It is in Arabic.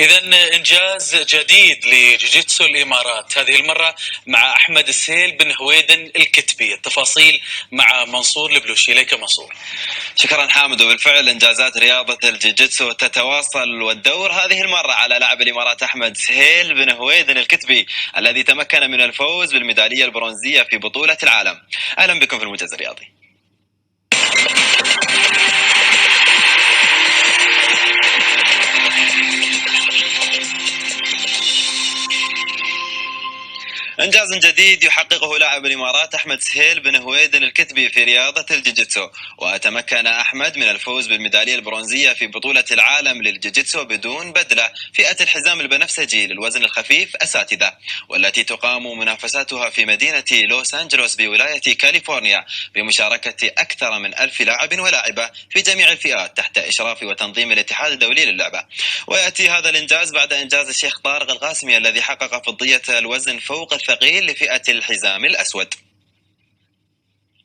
إذا إنجاز جديد لجوجيتسو الإمارات، هذه المرة مع أحمد السهيل بن هويدن الكتبي. التفاصيل مع منصور البلوشي. إليك منصور. شكرا حامد. وبالفعل إنجازات رياضة الجوجيتسو تتواصل، والدور هذه المرة على لاعب الإمارات أحمد سهيل بن هويدن الكتبي الذي تمكن من الفوز بالميدالية البرونزية في بطولة العالم. أهلا بكم في الموجز الرياضي. إنجاز جديد يحققه لاعب الإمارات أحمد سهيل بن هويدن الكتبي في رياضة الجوجيتسو، وتمكن أحمد من الفوز بالميدالية البرونزية في بطولة العالم للجوجيتسو بدون بدلة فئة الحزام البنفسجي للوزن الخفيف أساتذة، والتي تقام منافساتها في مدينة لوس أنجلوس بولاية كاليفورنيا بمشاركة أكثر من 1000 لاعب ولاعبة في جميع الفئات تحت إشراف وتنظيم الاتحاد الدولي للعبة. ويأتي هذا الإنجاز بعد إنجاز الشيخ طارق القاسمي الذي حقق فضية الوزن فوق الثقيل لفئة الحزام الأسود.